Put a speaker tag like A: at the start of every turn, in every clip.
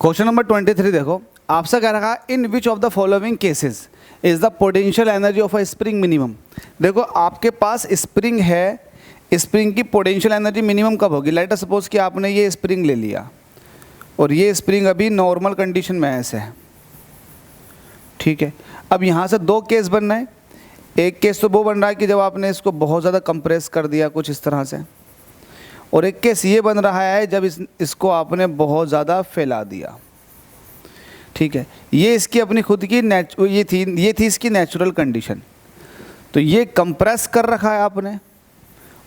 A: Question number 23 देखो, आपसे कह रहा है in which of the following cases is the potential energy of a spring minimum. देखो आपके पास स्प्रिंग है, स्प्रिंग की पोटेंशियल एनर्जी मिनिमम कब होगी। लेट अस सपोज कि आपने ये स्प्रिंग ले लिया और ये स्प्रिंग अभी नॉर्मल कंडीशन में ऐसे है, ठीक है। अब यहाँ से दो केस बन रहे हैं। एक केस तो वो बन रहा है कि जब आपने इसको बहुत ज़्यादा कंप्रेस कर दिया कुछ इस तरह से, और एक केस ये बन रहा है जब इसको आपने बहुत ज़्यादा फैला दिया, ठीक है। ये इसकी अपनी खुद की ये थी इसकी नेचुरल कंडीशन। तो ये कंप्रेस कर रखा है आपने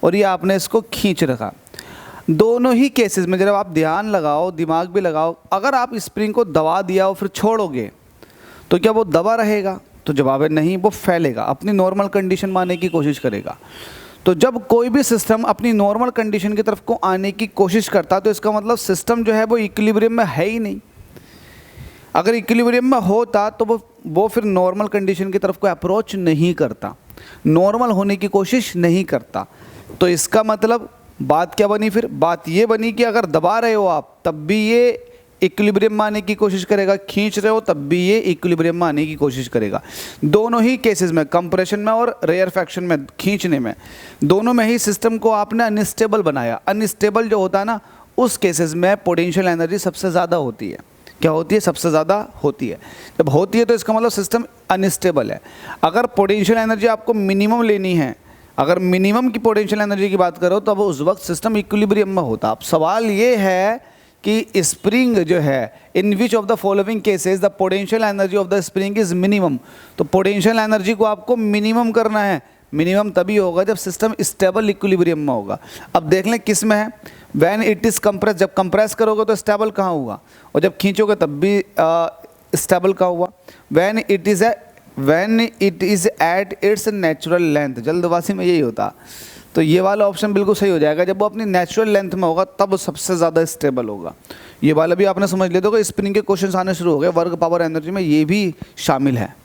A: और ये आपने इसको खींच रखा। दोनों ही केसेस में जब आप ध्यान लगाओ, दिमाग भी लगाओ, अगर आप स्प्रिंग को दबा दिया और फिर छोड़ोगे तो क्या वो दबा रहेगा? तो जवाब है नहीं, वो फैलेगा, अपनी नॉर्मल कंडीशन में आने की कोशिश करेगा। तो जब कोई भी सिस्टम अपनी नॉर्मल कंडीशन की तरफ को आने की कोशिश करता तो इसका मतलब सिस्टम जो है वो इक्विलिब्रियम में है ही नहीं। अगर इक्विलिब्रियम में होता तो वो फिर नॉर्मल कंडीशन की तरफ को अप्रोच नहीं करता, नॉर्मल होने की कोशिश नहीं करता। तो इसका मतलब बात क्या बनी? फिर बात ये बनी कि अगर दबा रहे हो आप तब भी ये इक्विलिब्रियम में आने की कोशिश करेगा, खींच रहे हो तब भी ये इक्विलिब्रियम में आने की कोशिश करेगा। दोनों ही केसेस में, कंप्रेशन में और रेयरफैक्शन में, खींचने में, दोनों में ही सिस्टम को आपने अनस्टेबल बनाया। अनस्टेबल जो होता है ना, उस केसेस में पोटेंशियल एनर्जी सबसे ज़्यादा होती है। क्या होती है? सबसे ज़्यादा होती है। जब होती है तो इसका मतलब सिस्टम अनस्टेबल है। अगर पोटेंशियल एनर्जी आपको मिनिमम लेनी है, अगर मिनिमम की पोटेंशियल एनर्जी की बात करो तब उस वक्त सिस्टम इक्विलिब्रियम में होता। अब सवाल ये है कि स्प्रिंग जो है, in which of the following cases the potential energy of the spring is minimum. तो पोटेंशियल एनर्जी को आपको मिनिमम करना है। मिनिमम तभी होगा जब सिस्टम स्टेबल इक्विलिब्रियम में होगा। अब देख लें किस में है। व्हेन इट इज़ कंप्रेस, जब कंप्रेस करोगे तो स्टेबल कहाँ हुआ, और जब खींचोगे तब भी स्टेबल कहाँ हुआ। When it is at its natural length, जल्दबाजी में यही होता। तो ये वाला ऑप्शन बिल्कुल सही हो जाएगा, जब वो अपनी नेचुरल लेंथ में होगा तब वो सबसे ज़्यादा स्टेबल होगा। ये वाला भी आपने समझ लिया। तो स्प्रिंग के क्वेश्चन आने शुरू हो गए, वर्क पावर एनर्जी में ये भी शामिल है।